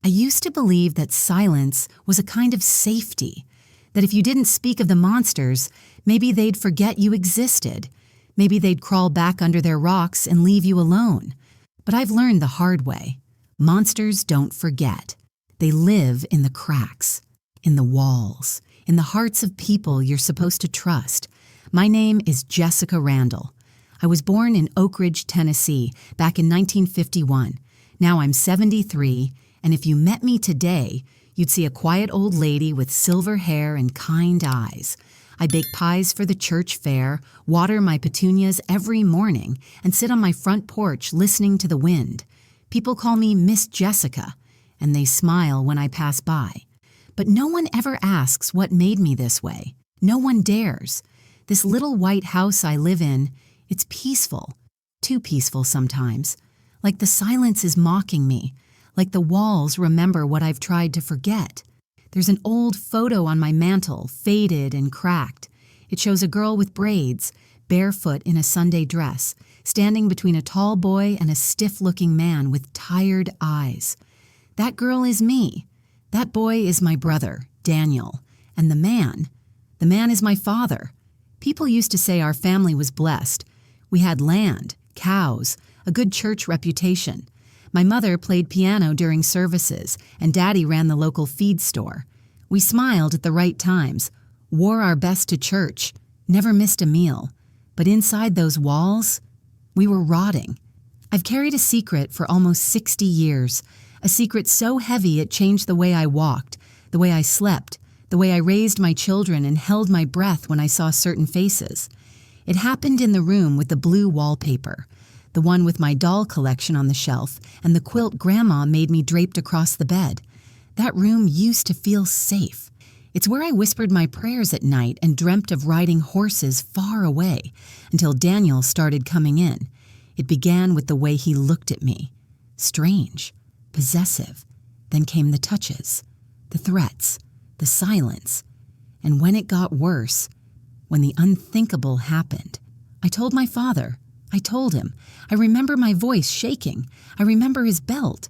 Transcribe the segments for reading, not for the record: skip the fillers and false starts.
I used to believe that silence was a kind of safety, that if you didn't speak of the monsters, maybe they'd forget you existed. Maybe they'd crawl back under their rocks and leave you alone. But I've learned the hard way. Monsters don't forget. They live in the cracks, in the walls, in the hearts of people you're supposed to trust. My name is Jessica Randall. I was born in Oak Ridge, Tennessee, back in 1951. Now I'm 73, and if you met me today, you'd see a quiet old lady with silver hair and kind eyes. I bake pies for the church fair, water my petunias every morning, and sit on my front porch listening to the wind. People call me Miss Jessica, and they smile when I pass by. But no one ever asks what made me this way. No one dares. This little white house I live in, it's peaceful. Too peaceful sometimes. Like the silence is mocking me. Like the walls remember what I've tried to forget. There's an old photo on my mantel, faded and cracked. It shows a girl with braids, barefoot in a Sunday dress, standing between a tall boy and a stiff-looking man with tired eyes. That girl is me. That boy is my brother, Daniel. And the man is my father. People used to say our family was blessed. We had land, cows, a good church reputation. My mother played piano during services, and Daddy ran the local feed store. We smiled at the right times, wore our best to church, never missed a meal. But inside those walls, we were rotting. I've carried a secret for almost 60 years, a secret so heavy it changed the way I walked, the way I slept, the way I raised my children and held my breath when I saw certain faces. It happened in the room with the blue wallpaper, the one with my doll collection on the shelf and the quilt Grandma made me draped across the bed. That room used to feel safe. It's where I whispered my prayers at night and dreamt of riding horses far away until Daniel started coming in. It began with the way he looked at me. Strange, possessive. Then came the touches, the threats, the silence. And when it got worse, when the unthinkable happened, I told my father. I told him. I remember my voice shaking. I remember his belt.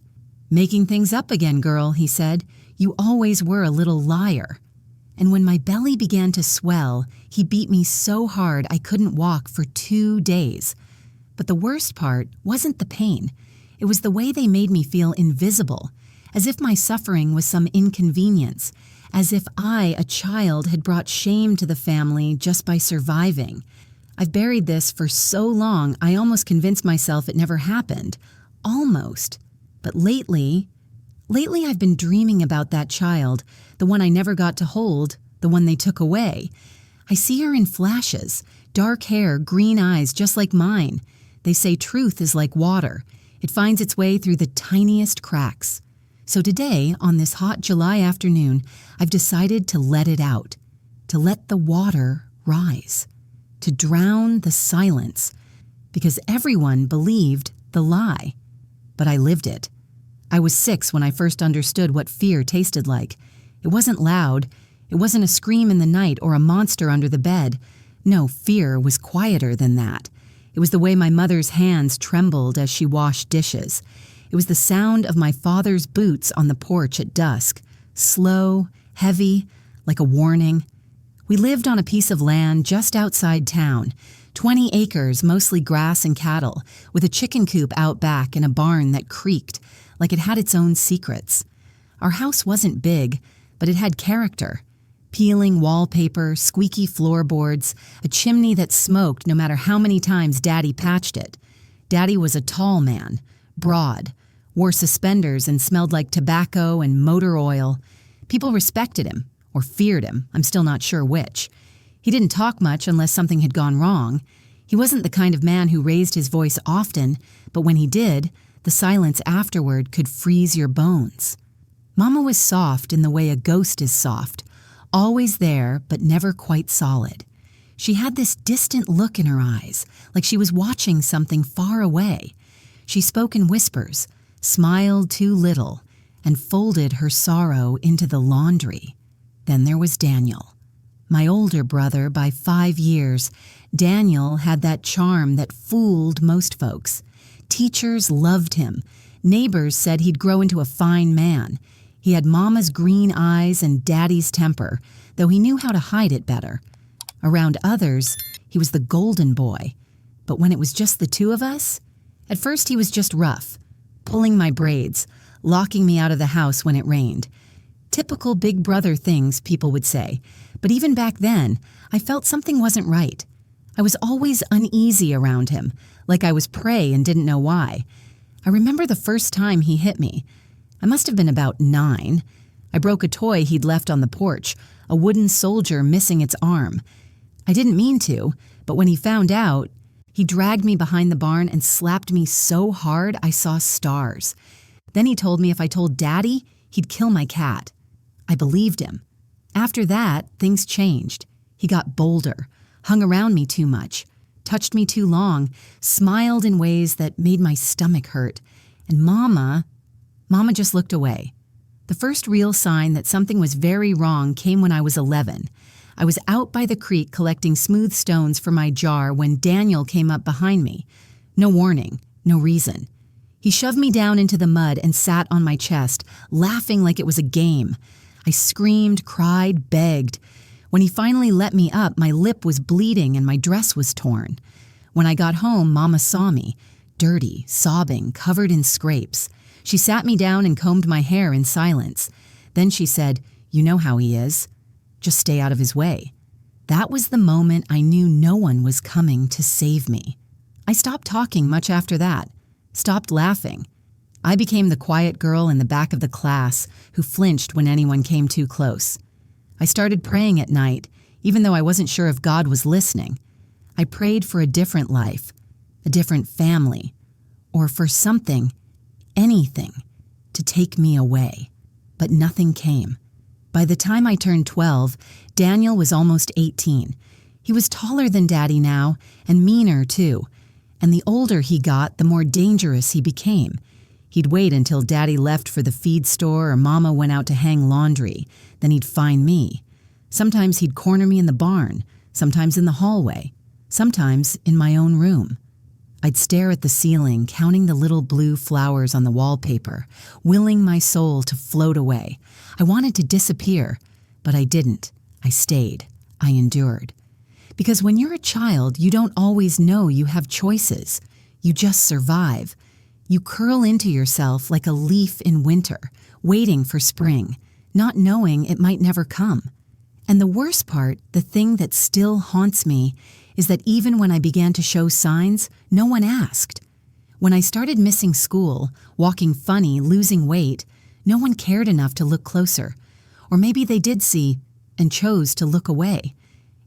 "Making things up again, girl," he said. "You always were a little liar." And when my belly began to swell, he beat me so hard I couldn't walk for 2 days. But the worst part wasn't the pain. It was the way they made me feel invisible, as if my suffering was some inconvenience, as if I, a child, had brought shame to the family just by surviving. I've buried this for so long I almost convinced myself it never happened. Almost. But lately I've been dreaming about that child, the one I never got to hold, the one they took away. I see her in flashes, dark hair, green eyes just like mine. They say truth is like water. It finds its way through the tiniest cracks. So today, on this hot July afternoon, I've decided to let it out, to let the water rise, to drown the silence, because everyone believed the lie. But I lived it. I was 6 when I first understood what fear tasted like. It wasn't loud. It wasn't a scream in the night or a monster under the bed. No, fear was quieter than that. It was the way my mother's hands trembled as she washed dishes. It was the sound of my father's boots on the porch at dusk, slow, heavy, like a warning. We lived on a piece of land just outside town, 20 acres, mostly grass and cattle, with a chicken coop out back and a barn that creaked, like it had its own secrets. Our house wasn't big, but it had character. Peeling wallpaper, squeaky floorboards, a chimney that smoked no matter how many times Daddy patched it. Daddy was a tall man, broad, wore suspenders and smelled like tobacco and motor oil. People respected him, or feared him, I'm still not sure which. He didn't talk much unless something had gone wrong. He wasn't the kind of man who raised his voice often, but when he did, the silence afterward could freeze your bones. Mama was soft in the way a ghost is soft, always there but never quite solid. She had this distant look in her eyes, like she was watching something far away. She spoke in whispers, smiled too little, and folded her sorrow into the laundry. Then there was Daniel. My older brother by 5 years, Daniel had that charm that fooled most folks. Teachers loved him. Neighbors said he'd grow into a fine man. He had Mama's green eyes and Daddy's temper, though he knew how to hide it better. Around others, he was the golden boy. But when it was just the two of us, at first he was just rough, pulling my braids, locking me out of the house when it rained. Typical big brother things, people would say. But even back then, I felt something wasn't right. I was always uneasy around him, like I was prey and didn't know why. I remember the first time he hit me. I must have been about 9. I broke a toy he'd left on the porch, a wooden soldier missing its arm. I didn't mean to, but when he found out, he dragged me behind the barn and slapped me so hard I saw stars. Then he told me if I told Daddy, he'd kill my cat. I believed him. After that, things changed. He got bolder, hung around me too much, touched me too long, smiled in ways that made my stomach hurt. And Mama just looked away. The first real sign that something was very wrong came when I was 11. I was out by the creek collecting smooth stones for my jar when Daniel came up behind me. No warning, no reason. He shoved me down into the mud and sat on my chest, laughing like it was a game. I screamed, cried, begged. When he finally let me up, my lip was bleeding and my dress was torn. When I got home, Mama saw me, dirty, sobbing, covered in scrapes. She sat me down and combed my hair in silence. Then she said, "You know how he is. Just stay out of his way." That was the moment I knew no one was coming to save me. I stopped talking much after that, stopped laughing. I became the quiet girl in the back of the class who flinched when anyone came too close. I started praying at night, even though I wasn't sure if God was listening. I prayed for a different life, a different family, or for something, anything, to take me away. But nothing came. By the time I turned 12, Daniel was almost 18. He was taller than Daddy now, and meaner too. And the older he got, the more dangerous he became. He'd wait until Daddy left for the feed store or Mama went out to hang laundry. Then he'd find me. Sometimes he'd corner me in the barn, sometimes in the hallway, sometimes in my own room. I'd stare at the ceiling, counting the little blue flowers on the wallpaper, willing my soul to float away. I wanted to disappear, but I didn't. I stayed. I endured. Because when you're a child, you don't always know you have choices. You just survive. You curl into yourself like a leaf in winter, waiting for spring, not knowing it might never come. And the worst part, the thing that still haunts me, is that even when I began to show signs, no one asked. When I started missing school, walking funny, losing weight, no one cared enough to look closer. Or maybe they did see and chose to look away.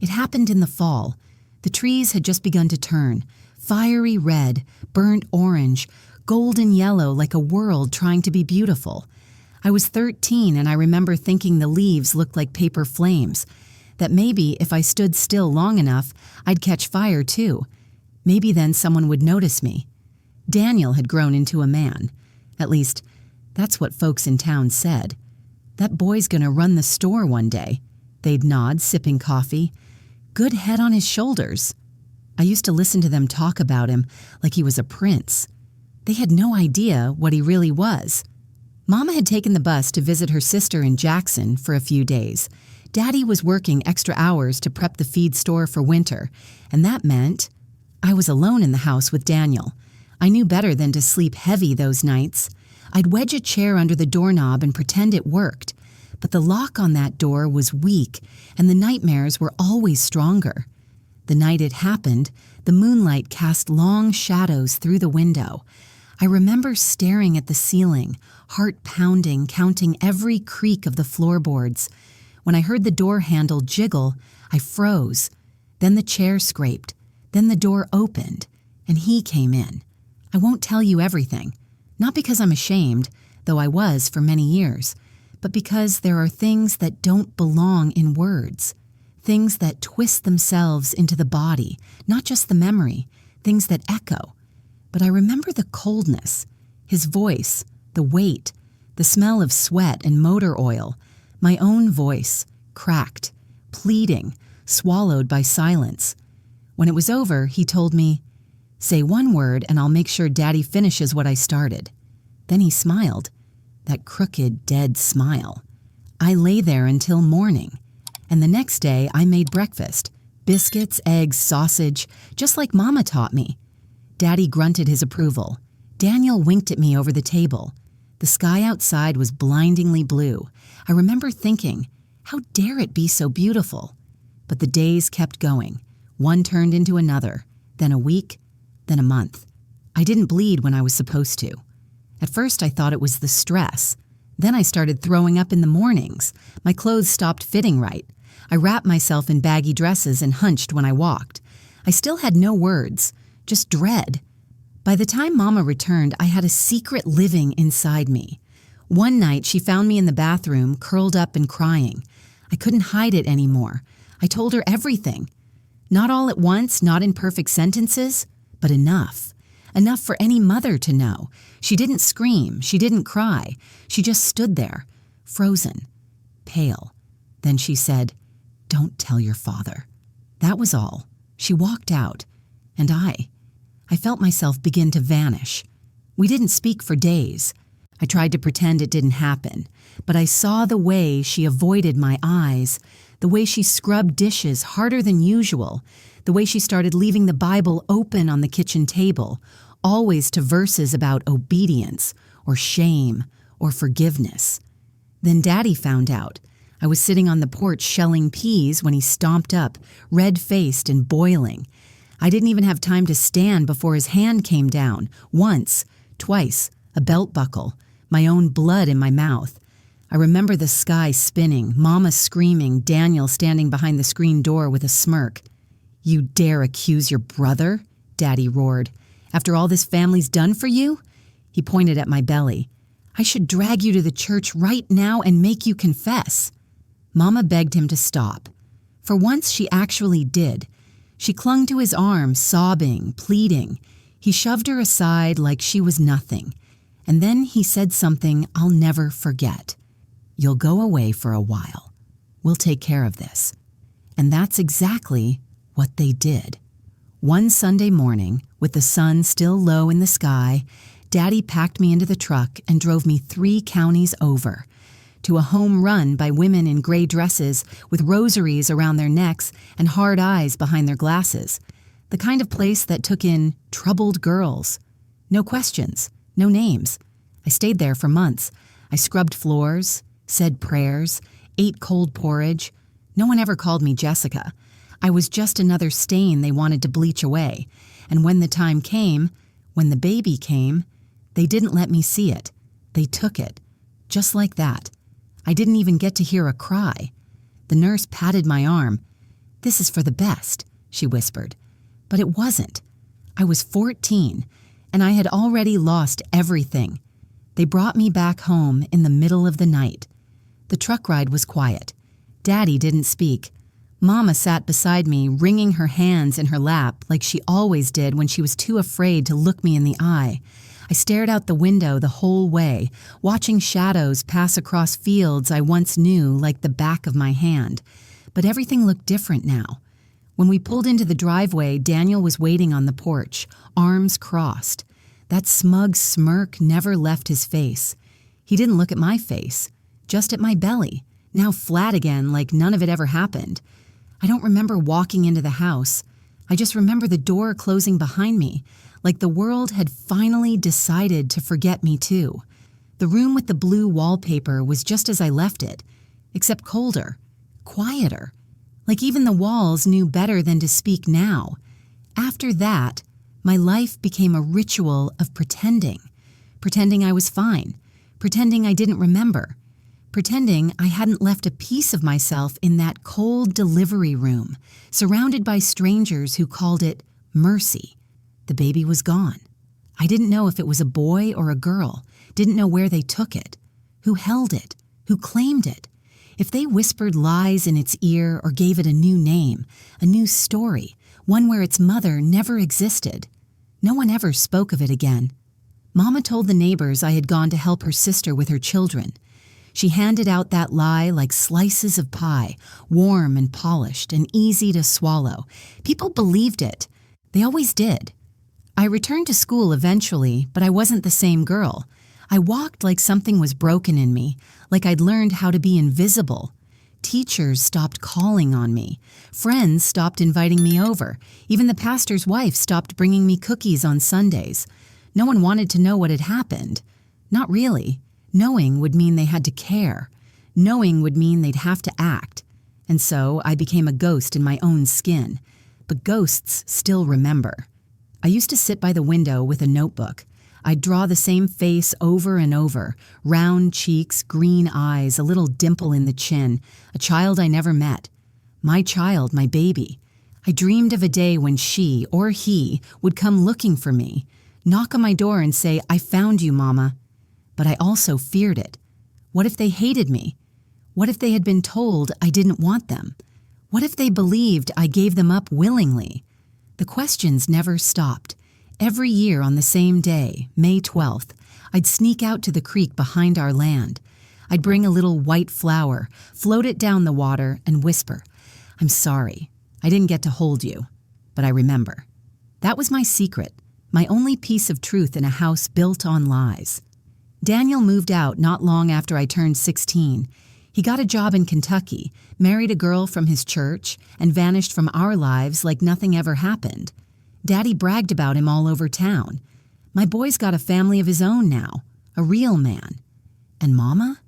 It happened in the fall. The trees had just begun to turn, fiery red, burnt orange, golden yellow like a world trying to be beautiful. I was 13 and I remember thinking the leaves looked like paper flames, that maybe if I stood still long enough, I'd catch fire too. Maybe then someone would notice me. Daniel had grown into a man. At least, that's what folks in town said. That boy's gonna run the store one day. They'd nod, sipping coffee. Good head on his shoulders. I used to listen to them talk about him like he was a prince. They had no idea what he really was. Mama had taken the bus to visit her sister in Jackson for a few days. Daddy was working extra hours to prep the feed store for winter, and that meant I was alone in the house with Daniel. I knew better than to sleep heavy those nights. I'd wedge a chair under the doorknob and pretend it worked, but the lock on that door was weak, and the nightmares were always stronger. The night it happened, the moonlight cast long shadows through the window. I remember staring at the ceiling, heart pounding, counting every creak of the floorboards. When I heard the door handle jiggle, I froze. Then the chair scraped. Then the door opened, and he came in. I won't tell you everything, not because I'm ashamed, though I was for many years, but because there are things that don't belong in words, things that twist themselves into the body, not just the memory, things that echo. But I remember the coldness, his voice, the weight, the smell of sweat and motor oil, my own voice, cracked, pleading, swallowed by silence. When it was over, he told me, "Say one word and I'll make sure Daddy finishes what I started." Then he smiled, that crooked, dead smile. I lay there until morning, and the next day I made breakfast. Biscuits, eggs, sausage, just like Mama taught me. Daddy grunted his approval. Daniel winked at me over the table. The sky outside was blindingly blue. I remember thinking, how dare it be so beautiful? But the days kept going. One turned into another, then a week, then a month. I didn't bleed when I was supposed to. At first I thought it was the stress. Then I started throwing up in the mornings. My clothes stopped fitting right. I wrapped myself in baggy dresses and hunched when I walked. I still had no words, just dread. By the time Mama returned, I had a secret living inside me. One night, she found me in the bathroom, curled up and crying. I couldn't hide it anymore. I told her everything. Not all at once, not in perfect sentences, but enough. Enough for any mother to know. She didn't scream. She didn't cry. She just stood there, frozen, pale. Then she said, "Don't tell your father." That was all. She walked out, and I felt myself begin to vanish. We didn't speak for days. I tried to pretend it didn't happen, but I saw the way she avoided my eyes, the way she scrubbed dishes harder than usual, the way she started leaving the Bible open on the kitchen table, always to verses about obedience or shame or forgiveness. Then Daddy found out. I was sitting on the porch shelling peas when he stomped up, red-faced and boiling. I didn't even have time to stand before his hand came down, once, twice, a belt buckle, my own blood in my mouth. I remember the sky spinning, Mama screaming, Daniel standing behind the screen door with a smirk. "You dare accuse your brother?" Daddy roared. "After all this family's done for you?" He pointed at my belly. "I should drag you to the church right now and make you confess." Mama begged him to stop. For once, she actually did. She clung to his arm, sobbing, pleading. He shoved her aside like she was nothing. And then he said something I'll never forget. "You'll go away for a while. We'll take care of this." And that's exactly what they did. One Sunday morning, with the sun still low in the sky, Daddy packed me into the truck and drove me 3 counties over, to a home run by women in gray dresses with rosaries around their necks and hard eyes behind their glasses, the kind of place that took in troubled girls. No questions, no names. I stayed there for months. I scrubbed floors, said prayers, ate cold porridge. No one ever called me Jessica. I was just another stain they wanted to bleach away. And when the time came, when the baby came, they didn't let me see it. They took it, just like that. I didn't even get to hear a cry. The nurse patted my arm. "This is for the best," she whispered. But it wasn't. I was 14, and I had already lost everything. They brought me back home in the middle of the night. The truck ride was quiet. Daddy didn't speak. Mama sat beside me, wringing her hands in her lap like she always did when she was too afraid to look me in the eye. I stared out the window the whole way, watching shadows pass across fields I once knew like the back of my hand. But everything looked different now. When we pulled into the driveway, Daniel was waiting on the porch, arms crossed. That smug smirk never left his face. He didn't look at my face, just at my belly, now flat again like none of it ever happened. I don't remember walking into the house. I just remember the door closing behind me, like the world had finally decided to forget me too. The room with the blue wallpaper was just as I left it, except colder, quieter, like even the walls knew better than to speak now. After that, my life became a ritual of pretending I was fine, pretending I didn't remember, pretending I hadn't left a piece of myself in that cold delivery room, surrounded by strangers who called it mercy. The baby was gone. I didn't know if it was a boy or a girl, didn't know where they took it, who held it, who claimed it, if they whispered lies in its ear or gave it a new name, a new story, one where its mother never existed. No one ever spoke of it again. Mama told the neighbors I had gone to help her sister with her children. She handed out that lie like slices of pie, warm and polished and easy to swallow. People believed it. They always did. I returned to school eventually, but I wasn't the same girl. I walked like something was broken in me, like I'd learned how to be invisible. Teachers stopped calling on me. Friends stopped inviting me over. Even the pastor's wife stopped bringing me cookies on Sundays. No one wanted to know what had happened. Not really. Knowing would mean they had to care. Knowing would mean they'd have to act. And so I became a ghost in my own skin. But ghosts still remember. I used to sit by the window with a notebook. I'd draw the same face over and over, round cheeks, green eyes, a little dimple in the chin, a child I never met. My child, my baby. I dreamed of a day when she or he would come looking for me, knock on my door and say, "I found you, Mama." But I also feared it. What if they hated me? What if they had been told I didn't want them? What if they believed I gave them up willingly? The questions never stopped. Every year on the same day, May 12th, I'd sneak out to the creek behind our land. I'd bring a little white flower, float it down the water, and whisper, "I'm sorry. I didn't get to hold you, but I remember." That was my secret, my only piece of truth in a house built on lies. Daniel moved out not long after I turned 16. He got a job in Kentucky, married a girl from his church, and vanished from our lives like nothing ever happened. Daddy bragged about him all over town. My boy's got a family of his own now, a real man. And Mama?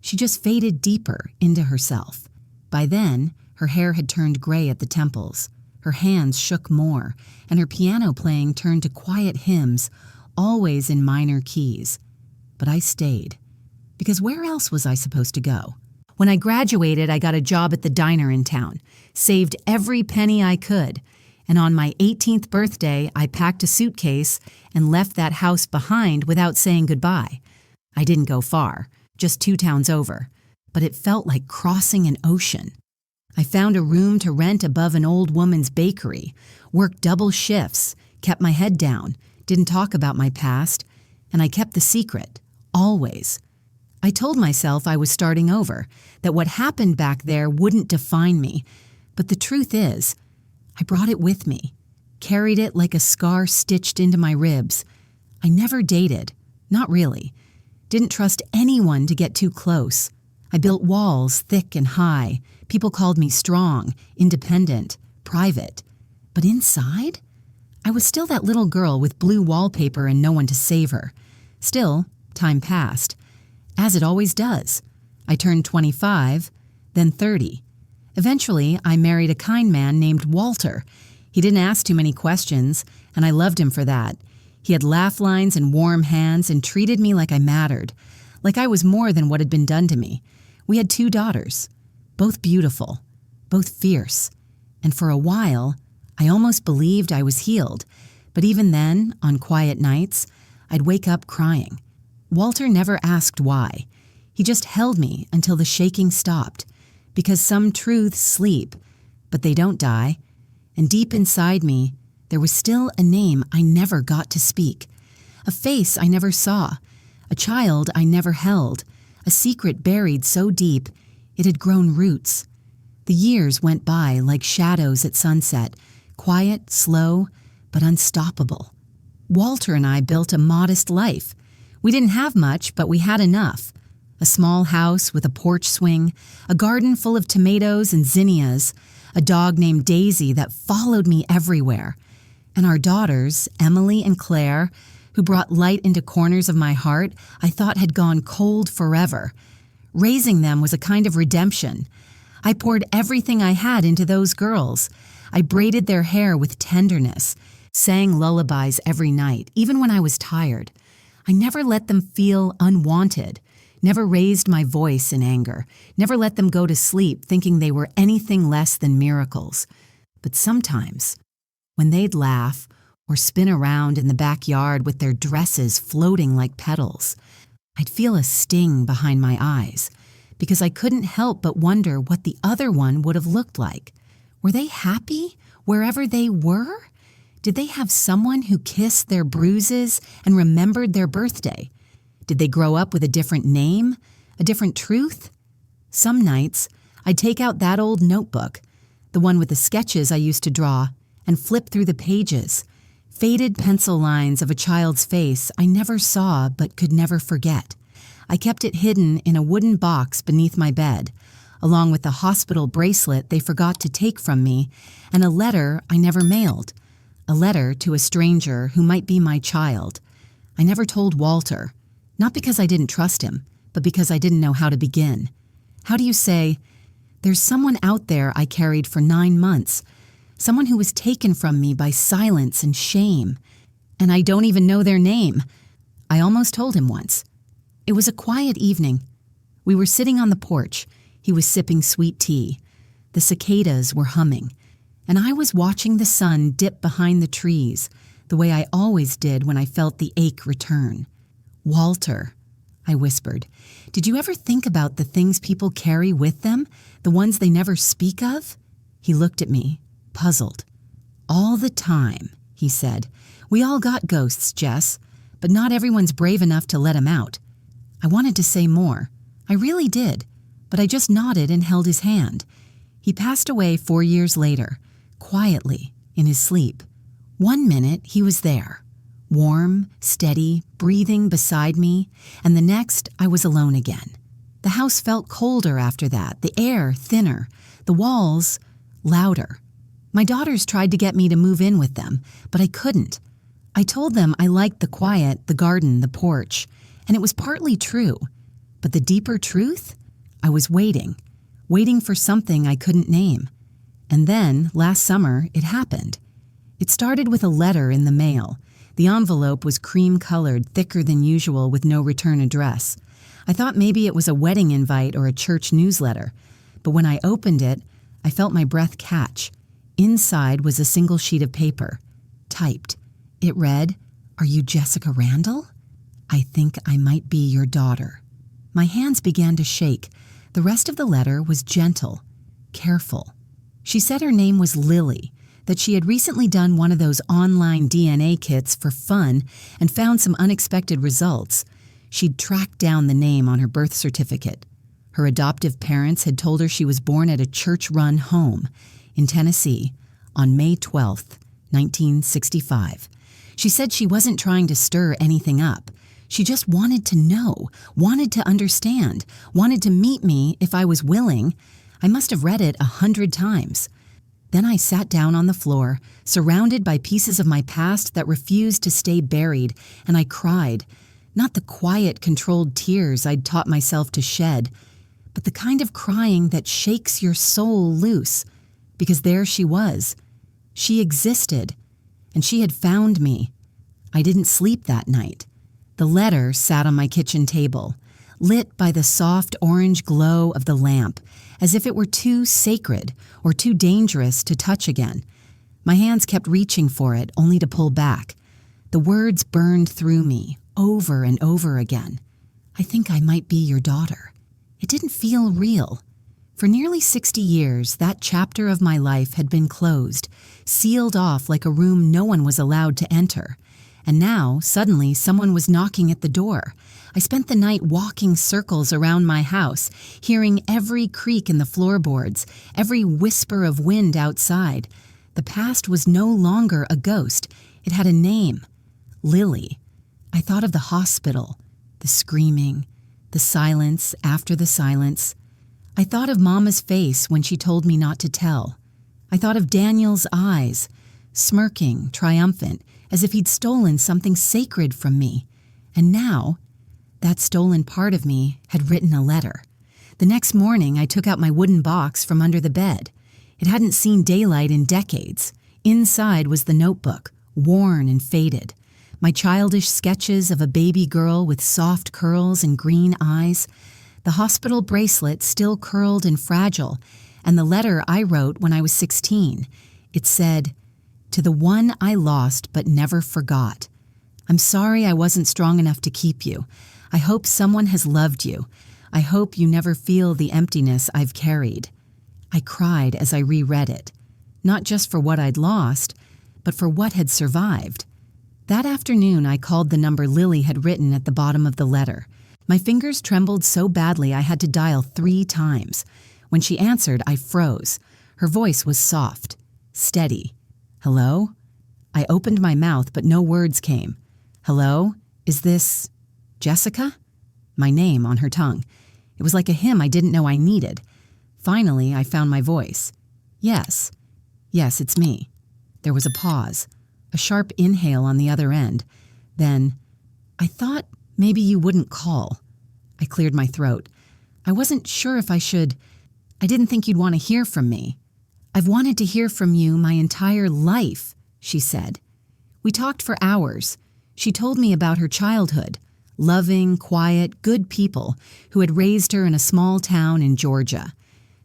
She just faded deeper into herself. By then, her hair had turned gray at the temples. Her hands shook more, and her piano playing turned to quiet hymns, always in minor keys. But I stayed. Because where else was I supposed to go? When I graduated, I got a job at the diner in town, saved every penny I could, and on my 18th birthday, I packed a suitcase and left that house behind without saying goodbye. I didn't go far, just 2 towns over, but it felt like crossing an ocean. I found a room to rent above an old woman's bakery, worked double shifts, kept my head down, didn't talk about my past, and I kept the secret, always. I told myself I was starting over, that what happened back there wouldn't define me, but the truth is, I brought it with me, carried it like a scar stitched into my ribs. I never dated, not really. Didn't trust anyone to get too close. I built walls thick and high. People called me strong, independent, private. But inside, I was still that little girl with blue wallpaper and no one to save her. Still, time passed, as it always does. I turned 25, then 30. Eventually, I married a kind man named Walter. He didn't ask too many questions, and I loved him for that. He had laugh lines and warm hands and treated me like I mattered, like I was more than what had been done to me. We had 2 daughters, both beautiful, both fierce, and for a while, I almost believed I was healed. But even then, on quiet nights, I'd wake up crying. Walter never asked why. He just held me until the shaking stopped. Because some truths sleep, but they don't die. And deep inside me, there was still a name I never got to speak. A face I never saw. A child I never held. A secret buried so deep, it had grown roots. The years went by like shadows at sunset, quiet, slow, but unstoppable. Walter and I built a modest life. We didn't have much, but we had enough. A small house with a porch swing, a garden full of tomatoes and zinnias, a dog named Daisy that followed me everywhere, and our daughters, Emily and Claire, who brought light into corners of my heart I thought had gone cold forever. Raising them was a kind of redemption. I poured everything I had into those girls. I braided their hair with tenderness, sang lullabies every night, even when I was tired. I never let them feel unwanted. Never raised my voice in anger, never let them go to sleep thinking they were anything less than miracles. But sometimes, when they'd laugh or spin around in the backyard with their dresses floating like petals, I'd feel a sting behind my eyes because I couldn't help but wonder what the other one would have looked like. Were they happy wherever they were? Did they have someone who kissed their bruises and remembered their birthday? Did they grow up with a different name, a different truth? Some nights, I'd take out that old notebook, the one with the sketches I used to draw, and flip through the pages, Faded pencil lines of a child's face I never saw but could never forget. I kept it hidden in a wooden box beneath my bed, along with the hospital bracelet they forgot to take from me, and a letter I never mailed. A letter to a stranger who might be my child. I never told Walter, not because I didn't trust him, but because I didn't know how to begin. How do you say, "There's someone out there I carried for 9 months, someone who was taken from me by silence and shame, and I don't even know their name." I almost told him once. It was a quiet evening. We were sitting on the porch. He was sipping sweet tea. The cicadas were humming, and I was watching the sun dip behind the trees, the way I always did when I felt the ache return. "Walter," I whispered, "did you ever think about the things people carry with them, the ones they never speak of?" He looked at me, puzzled. "All the time," he said. "We all got ghosts, Jess, but not everyone's brave enough to let 'em out." I wanted to say more. I really did, but I just nodded and held his hand. He passed away 4 years later, quietly, in his sleep. One minute he was there, warm, steady, breathing beside me, and the next I was alone again. The house felt colder after that, the air thinner, the walls louder. My daughters tried to get me to move in with them, but I couldn't. I told them I liked the quiet, the garden, the porch, and it was partly true. But the deeper truth? I was waiting for something I couldn't name. And then, last summer, it happened. It started with a letter in the mail. The envelope was cream-colored, thicker than usual, with no return address. I thought maybe it was a wedding invite or a church newsletter. But when I opened it, I felt my breath catch. Inside was a single sheet of paper, typed. It read, "Are you Jessica Randall? I think I might be your daughter." My hands began to shake. The rest of the letter was gentle, careful. She said her name was Lily, that she had recently done one of those online DNA kits for fun and found some unexpected results. She'd tracked down the name on her birth certificate. Her adoptive parents had told her she was born at a church-run home in Tennessee on May 12th, 1965. She said she wasn't trying to stir anything up. She just wanted to know, wanted to understand, wanted to meet me if I was willing. I must have read it 100 times. Then I sat down on the floor, surrounded by pieces of my past that refused to stay buried, and I cried. Not the quiet, controlled tears I'd taught myself to shed, but the kind of crying that shakes your soul loose. Because there she was. She existed, and she had found me. I didn't sleep that night. The letter sat on my kitchen table, lit by the soft orange glow of the lamp, as if it were too sacred or too dangerous to touch again. My hands kept reaching for it, only to pull back. The words burned through me, over and over again. "I think I might be your daughter." It didn't feel real. For nearly 60 years, that chapter of my life had been closed, sealed off like a room no one was allowed to enter. And now, suddenly, someone was knocking at the door. I spent the night walking circles around my house, hearing every creak in the floorboards, every whisper of wind outside. The past was no longer a ghost. It had a name. Lily. I thought of the hospital, the screaming, the silence after the silence. I thought of Mama's face when she told me not to tell. I thought of Daniel's eyes, smirking, triumphant, as if he'd stolen something sacred from me. And now, that stolen part of me had written a letter. The next morning, I took out my wooden box from under the bed. It hadn't seen daylight in decades. Inside was the notebook, worn and faded. My childish sketches of a baby girl with soft curls and green eyes, the hospital bracelet still curled and fragile, and the letter I wrote when I was 16. It said, "To the one I lost but never forgot. I'm sorry I wasn't strong enough to keep you. I hope someone has loved you. I hope you never feel the emptiness I've carried." I cried as I reread it, not just for what I'd lost, but for what had survived. That afternoon, I called the number Lily had written at the bottom of the letter. My fingers trembled so badly I had to dial 3 times. When she answered, I froze. Her voice was soft, steady. "Hello?" I opened my mouth, but no words came. Hello? Is this Jessica? My name on her tongue. It was like a hymn I didn't know I needed. Finally, I found my voice. Yes, it's me. There was a pause, a sharp inhale on the other end. Then, I thought maybe you wouldn't call. I cleared my throat. I wasn't sure if I should. I didn't think you'd want to hear from me. I've wanted to hear from you my entire life, she said. We talked for hours. She told me about her childhood. Loving, quiet, good people who had raised her in a small town in Georgia.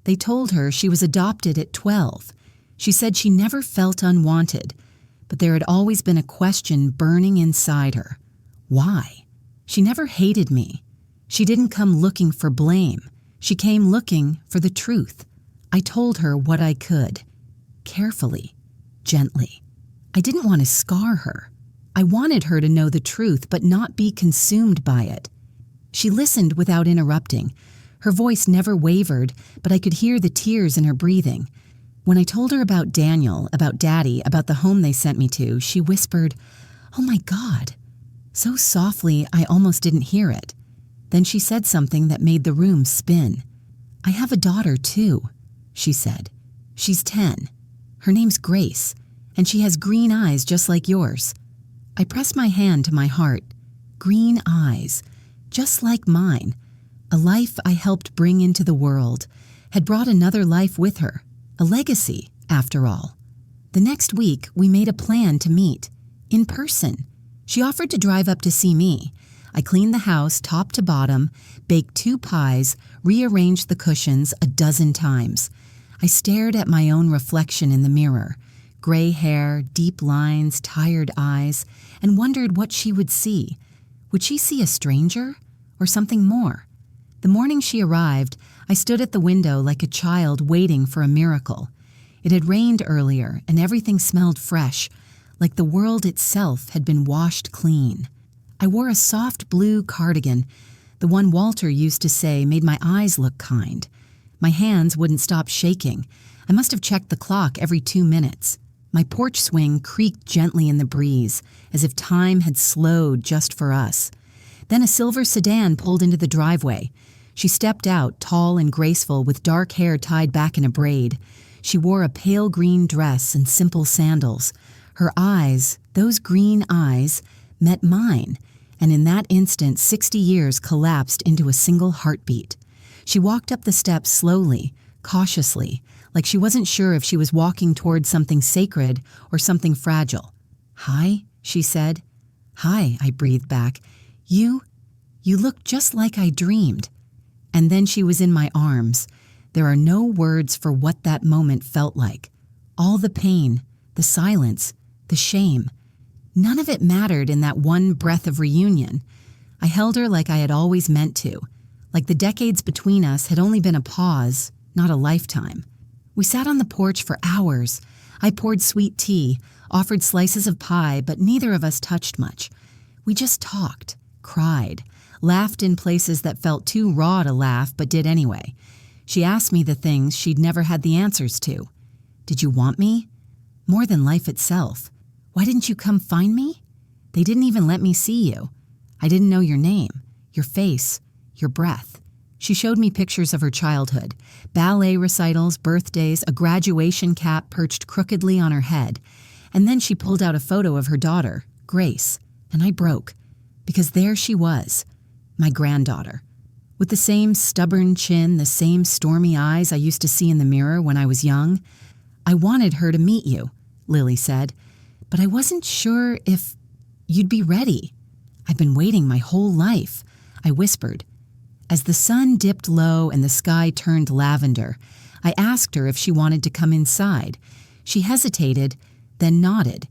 They told her she was adopted at 12. She said she never felt unwanted, but there had always been a question burning inside her. Why? She never hated me. She didn't come looking for blame. She came looking for the truth. I told her what I could. Carefully, gently. I didn't want to scar her. I wanted her to know the truth, but not be consumed by it. She listened without interrupting. Her voice never wavered, but I could hear the tears in her breathing. When I told her about Daniel, about Daddy, about the home they sent me to, she whispered, "Oh my God," so softly I almost didn't hear it. Then she said something that made the room spin. "I have a daughter too," she said. "She's 10. Her name's Grace, and she has green eyes just like yours." I pressed my hand to my heart. Green eyes, just like mine. A life I helped bring into the world, had brought another life with her. A legacy, after all. The next week, we made a plan to meet. In person. She offered to drive up to see me. I cleaned the house top to bottom, baked 2 pies, rearranged the cushions a dozen times. I stared at my own reflection in the mirror. Gray hair, deep lines, tired eyes, and wondered what she would see. Would she see a stranger or something more? The morning she arrived, I stood at the window like a child waiting for a miracle. It had rained earlier and everything smelled fresh, like the world itself had been washed clean. I wore a soft blue cardigan, the one Walter used to say made my eyes look kind. My hands wouldn't stop shaking. I must have checked the clock every 2 minutes. My porch swing creaked gently in the breeze, as if time had slowed just for us. Then a silver sedan pulled into the driveway. She stepped out, tall and graceful, with dark hair tied back in a braid. She wore a pale green dress and simple sandals. Her eyes, those green eyes, met mine, and in that instant 60 years collapsed into a single heartbeat. She walked up the steps slowly, cautiously, like she wasn't sure if she was walking towards something sacred or something fragile. "Hi," she said. "Hi," I breathed back. You look just like I dreamed." And then she was in my arms. There are no words for what that moment felt like. All the pain, the silence, the shame. None of it mattered in that one breath of reunion. I held her like I had always meant to, like the decades between us had only been a pause, not a lifetime. We sat on the porch for hours. I poured sweet tea, offered slices of pie, but neither of us touched much. We just talked, cried, laughed in places that felt too raw to laugh but did anyway. She asked me the things she'd never had the answers to. "Did you want me?" "More than life itself." "Why didn't you come find me?" "They didn't even let me see you. I didn't know your name, your face, your breath." She showed me pictures of her childhood, ballet recitals, birthdays, a graduation cap perched crookedly on her head. And then she pulled out a photo of her daughter, Grace, and I broke, because there she was, my granddaughter. With the same stubborn chin, the same stormy eyes I used to see in the mirror when I was young. "I wanted her to meet you," Lily said, "but I wasn't sure if you'd be ready." "I've been waiting my whole life," I whispered. As the sun dipped low and the sky turned lavender, I asked her if she wanted to come inside. She hesitated, then nodded.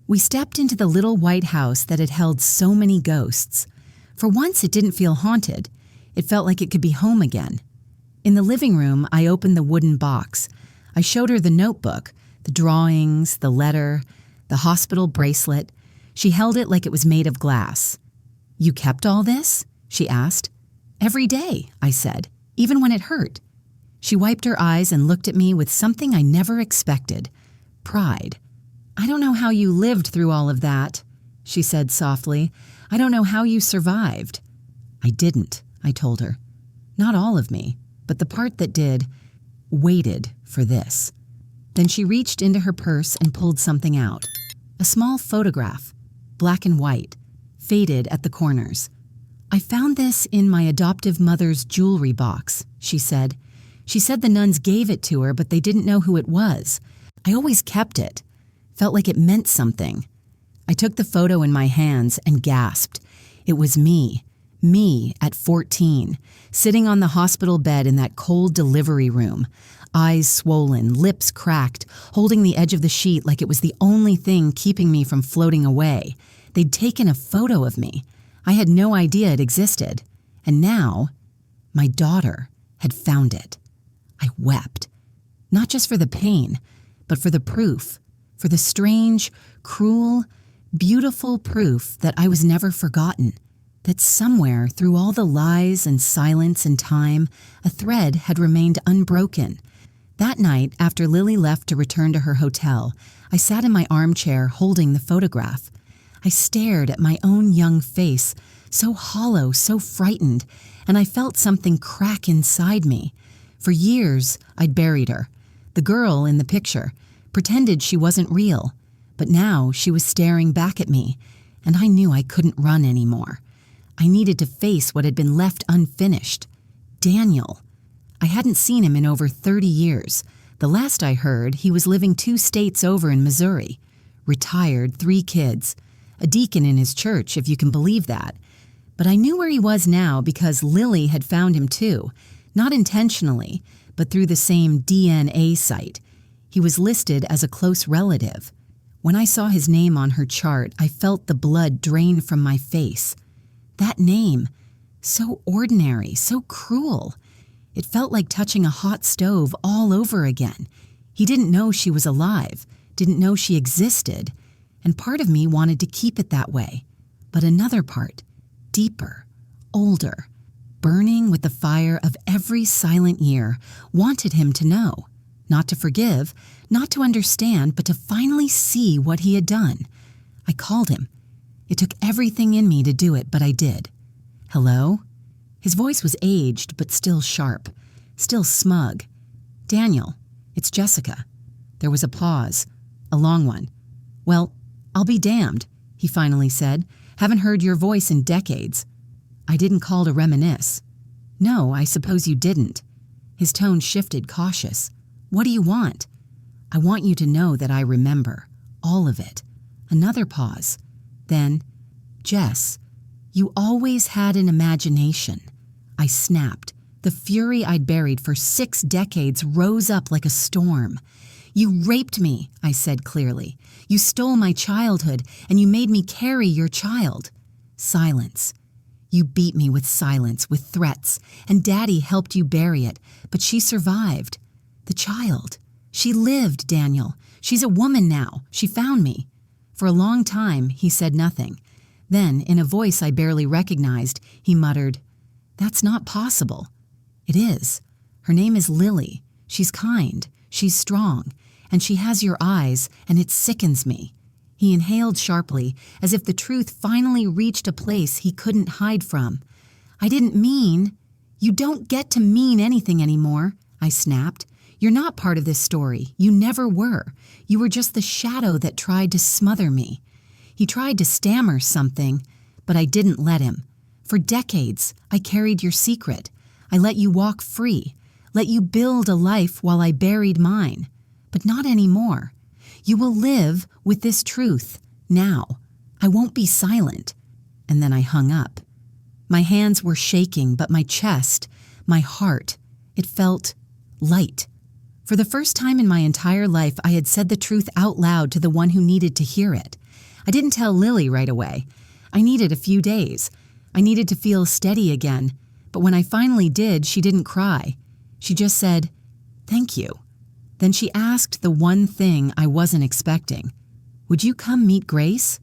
We stepped into the little white house that had held so many ghosts. For once it didn't feel haunted. It felt like it could be home again. In the living room, I opened the wooden box. I showed her the notebook, the drawings, the letter, the hospital bracelet. She held it like it was made of glass. "You kept all this?" she asked. "Every day," I said, "even when it hurt." She wiped her eyes and looked at me with something I never expected. Pride. "I don't know how you lived through all of that," she said softly. "I don't know how you survived." "I didn't," I told her. "Not all of me, but the part that did waited for this." Then she reached into her purse and pulled something out. A small photograph, black and white, faded at the corners. "I found this in my adoptive mother's jewelry box," she said. "She said the nuns gave it to her, but they didn't know who it was. I always kept it. Felt like it meant something." I took the photo in my hands and gasped. It was me at 14, sitting on the hospital bed in that cold delivery room, eyes swollen, lips cracked, holding the edge of the sheet like it was the only thing keeping me from floating away. They'd taken a photo of me. I had no idea it existed. And now, my daughter had found it. I wept. Not just for the pain, but for the proof, for the strange, cruel, beautiful proof that I was never forgotten, that somewhere through all the lies and silence and time, a thread had remained unbroken. That night, after Lily left to return to her hotel, I sat in my armchair holding the photograph. I stared at my own young face, so hollow, so frightened, and I felt something crack inside me. For years, I'd buried her. The girl in the picture pretended she wasn't real, but now she was staring back at me, and I knew I couldn't run anymore. I needed to face what had been left unfinished. Daniel. I hadn't seen him in over 30 years. The last I heard, he was living 2 states over in Missouri. Retired, 3 kids. A deacon in his church, if you can believe that. But I knew where he was now because Lily had found him too. Not intentionally, but through the same DNA site. He was listed as a close relative. When I saw his name on her chart, I felt the blood drain from my face. That name, so ordinary, so cruel. It felt like touching a hot stove all over again. He didn't know she was alive, didn't know she existed, and part of me wanted to keep it that way. But another part, deeper, older, burning with the fire of every silent year, wanted him to know. Not to forgive, not to understand, but to finally see what he had done. I called him. It took everything in me to do it, but I did. "Hello?" His voice was aged, but still sharp, still smug. "Daniel, it's Jessica." There was a pause, a long one. "Well, I'll be damned," he finally said. "Haven't heard your voice in decades." I didn't call to reminisce. "No, I suppose you didn't." His tone shifted, cautious. "What do you want?" "I want you to know that I remember. All of it." Another pause. Then, "Jess, you always had an imagination." I snapped. The fury I'd buried for 6 decades rose up like a storm. "You raped me," I said clearly. "You stole my childhood, and you made me carry your child." Silence. "You beat me with silence, with threats, and Daddy helped you bury it, but she survived. The child. She lived, Daniel. She's a woman now. She found me." For a long time, he said nothing. Then, in a voice I barely recognized, he muttered, "That's not possible." "It is. Her name is Lily. She's kind. She's strong. And she has your eyes, and it sickens me." He inhaled sharply, as if the truth finally reached a place he couldn't hide from. "I didn't mean—" "You don't get to mean anything anymore," I snapped. "You're not part of this story. You never were. You were just the shadow that tried to smother me." He tried to stammer something, but I didn't let him. "For decades, I carried your secret. I let you walk free, let you build a life while I buried mine. But not anymore. You will live with this truth, now. I won't be silent." And then I hung up. My hands were shaking, but my chest, my heart, it felt light. For the first time in my entire life, I had said the truth out loud to the one who needed to hear it. I didn't tell Lily right away. I needed a few days. I needed to feel steady again. But when I finally did, she didn't cry. She just said, "Thank you." Then she asked the one thing I wasn't expecting. "Would you come meet Grace?"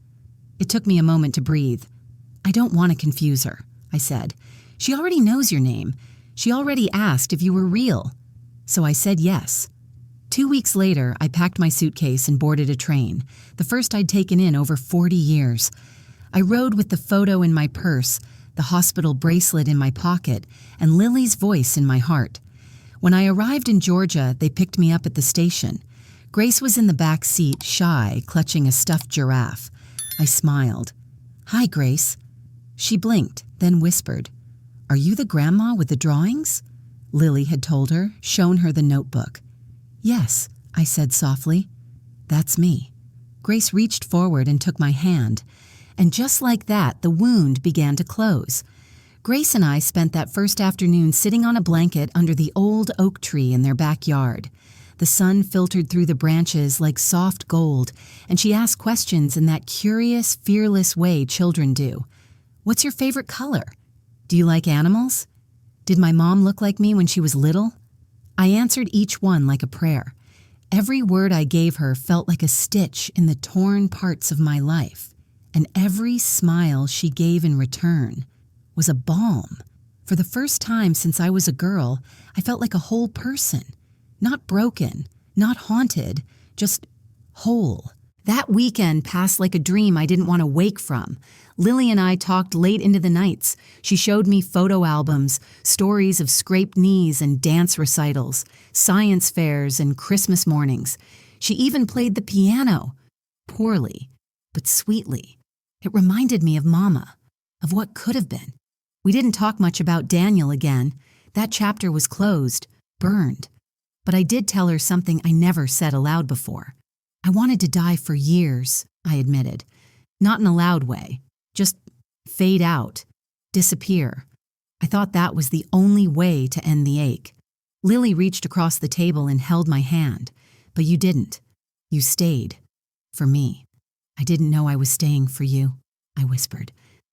It took me a moment to breathe. "I don't want to confuse her," I said. "She already knows your name. She already asked if you were real." So I said yes. 2 weeks later, I packed my suitcase and boarded a train, the first I'd taken in over 40 years. I rode with the photo in my purse, the hospital bracelet in my pocket, and Lily's voice in my heart. When I arrived in Georgia, they picked me up at the station. Grace was in the back seat, shy, clutching a stuffed giraffe. I smiled. "Hi, Grace." She blinked, then whispered, "Are you the grandma with the drawings?" Lily had told her, shown her the notebook. "Yes," I said softly. "That's me." Grace reached forward and took my hand, and just like that, the wound began to close. Grace and I spent that first afternoon sitting on a blanket under the old oak tree in their backyard. The sun filtered through the branches like soft gold, and she asked questions in that curious, fearless way children do. "What's your favorite color? Do you like animals? Did my mom look like me when she was little?" I answered each one like a prayer. Every word I gave her felt like a stitch in the torn parts of my life, and every smile she gave in return was a balm. For the first time since I was a girl, I felt like a whole person. Not broken, not haunted, just whole. That weekend passed like a dream I didn't want to wake from. Lily and I talked late into the nights. She showed me photo albums, stories of scraped knees and dance recitals, science fairs and Christmas mornings. She even played the piano. Poorly, but sweetly. It reminded me of Mama, of what could have been. We didn't talk much about Daniel again. That chapter was closed, burned. But I did tell her something I never said aloud before. I wanted to die for years, I admitted. Not in a loud way. Just fade out. Disappear. I thought that was the only way to end the ache. Lily reached across the table and held my hand. But you didn't. You stayed. For me. I didn't know I was staying for you, I whispered.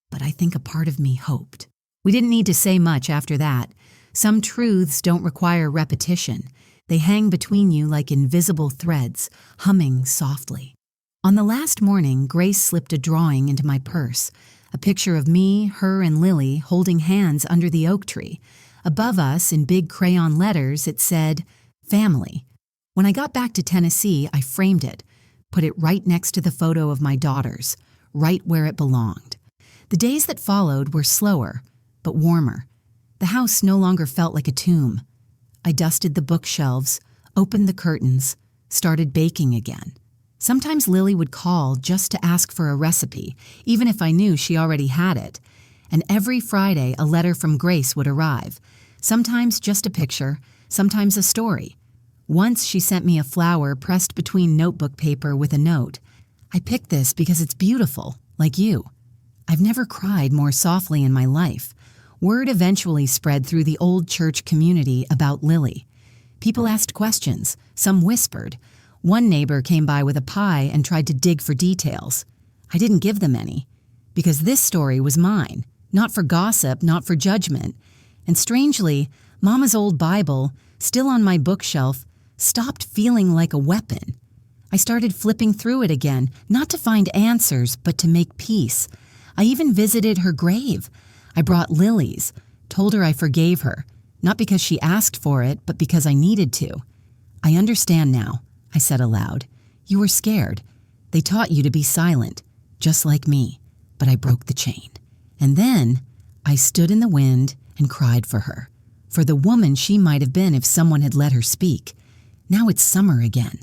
But I think a part of me hoped. We didn't need to say much after that. Some truths don't require repetition. They hang between you like invisible threads, humming softly. On the last morning, Grace slipped a drawing into my purse, a picture of me, her, and Lily holding hands under the oak tree. Above us, in big crayon letters, it said, "Family." When I got back to Tennessee, I framed it, put it right next to the photo of my daughters, right where it belonged. The days that followed were slower, but warmer. The house no longer felt like a tomb. I dusted the bookshelves, opened the curtains, started baking again. Sometimes Lily would call just to ask for a recipe, even if I knew she already had it. And every Friday, a letter from Grace would arrive. Sometimes just a picture, sometimes a story. Once she sent me a flower pressed between notebook paper with a note. "I picked this because it's beautiful, like you." I've never cried more softly in my life. Word eventually spread through the old church community about Lily. People asked questions, some whispered. One neighbor came by with a pie and tried to dig for details. I didn't give them any, because this story was mine, not for gossip, not for judgment. And strangely, Mama's old Bible, still on my bookshelf, stopped feeling like a weapon. I started flipping through it again, not to find answers, but to make peace. I even visited her grave. I brought lilies, told her I forgave her, not because she asked for it, but because I needed to. "I understand now," I said aloud. "You were scared. They taught you to be silent, just like me, but I broke the chain." And then I stood in the wind and cried for her, for the woman she might have been if someone had let her speak. Now it's summer again.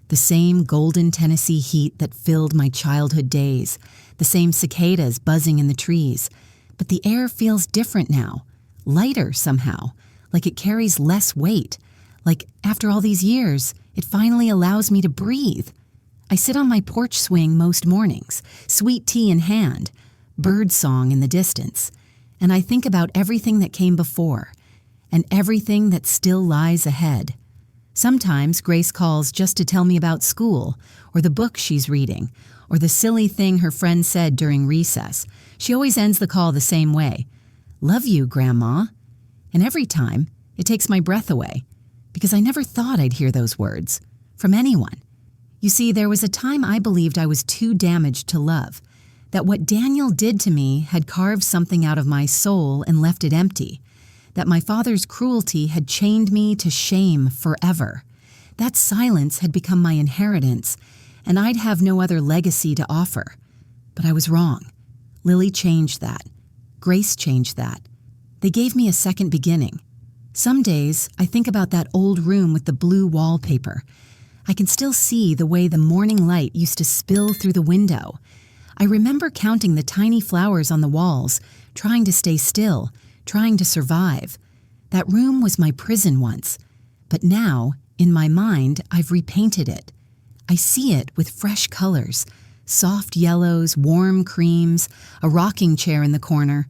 The same golden Tennessee heat that filled my childhood days, the same cicadas buzzing in the trees. But the air feels different now, lighter somehow, like it carries less weight, like after all these years, it finally allows me to breathe. I sit on my porch swing most mornings, sweet tea in hand, bird song in the distance, and I think about everything that came before, and everything that still lies ahead. Sometimes Grace calls just to tell me about school, or the book she's reading, or the silly thing her friend said during recess. She always ends the call the same way. "Love you, Grandma." And every time, it takes my breath away, because I never thought I'd hear those words from anyone. You see, there was a time I believed I was too damaged to love, that what Daniel did to me had carved something out of my soul and left it empty, that my father's cruelty had chained me to shame forever, That silence had become my inheritance, and I'd have no other legacy to offer. But I was wrong. Lily changed that. Grace changed that. They gave me a second beginning. Some days, I think about that old room with the blue wallpaper. I can still see the way the morning light used to spill through the window. I remember counting the tiny flowers on the walls, trying to stay still, trying to survive. That room was my prison once, but now, in my mind, I've repainted it. I see it with fresh colors, soft yellows, warm creams, a rocking chair in the corner.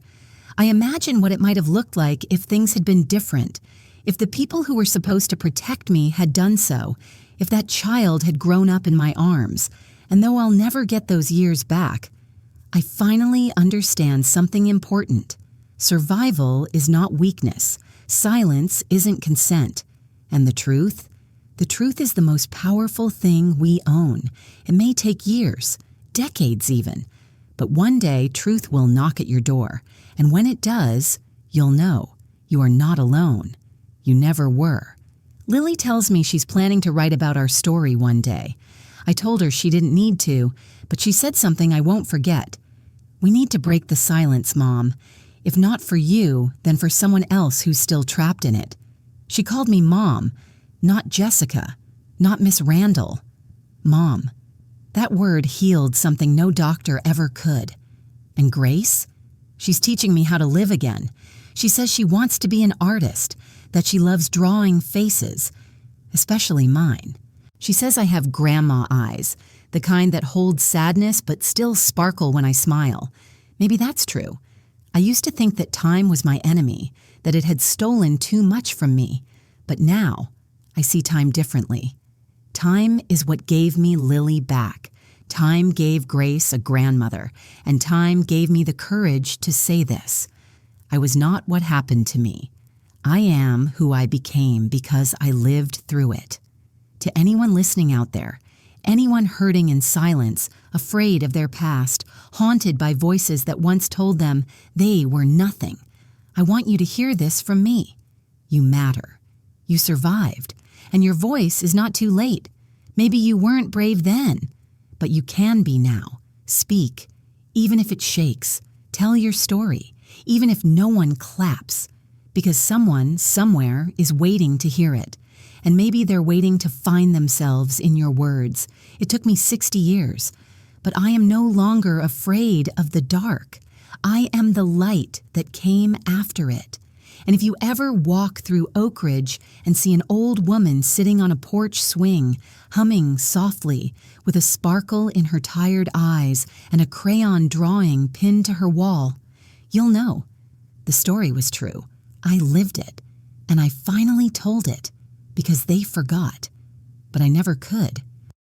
I imagine what it might have looked like if things had been different, if the people who were supposed to protect me had done so, if that child had grown up in my arms, and though I'll never get those years back, I finally understand something important. Survival is not weakness. Silence isn't consent. And the truth? The truth is the most powerful thing we own. It may take years, decades even, but one day truth will knock at your door, and when it does, you'll know you are not alone. You never were. Lily tells me she's planning to write about our story one day. I told her she didn't need to, but she said something I won't forget. We need to break the silence, Mom. If not for you, then for someone else who's still trapped in it. She called me Mom, not Jessica, not Miss Randall. Mom. That word healed something no doctor ever could. And Grace? She's teaching me how to live again. She says she wants to be an artist, that she loves drawing faces, especially mine. She says I have grandma eyes, the kind that hold sadness but still sparkle when I smile. Maybe that's true. I used to think that time was my enemy, that it had stolen too much from me. But now, I see time differently. Time is what gave me Lily back. Time gave Grace a grandmother, and time gave me the courage to say this. I was not what happened to me. I am who I became because I lived through it. To anyone listening out there, anyone hurting in silence, afraid of their past, haunted by voices that once told them they were nothing, I want you to hear this from me. You matter. You survived, and your voice is not too late. Maybe you weren't brave then, but you can be now. Speak, even if it shakes. Tell your story, even if no one claps, because someone, somewhere, is waiting to hear it. And maybe they're waiting to find themselves in your words. It took me 60 years, but I am no longer afraid of the dark. I am the light that came after it. And if you ever walk through Oak Ridge and see an old woman sitting on a porch swing, humming softly, with a sparkle in her tired eyes and a crayon drawing pinned to her wall, you'll know. The story was true. I lived it, and I finally told it, because they forgot. But I never could.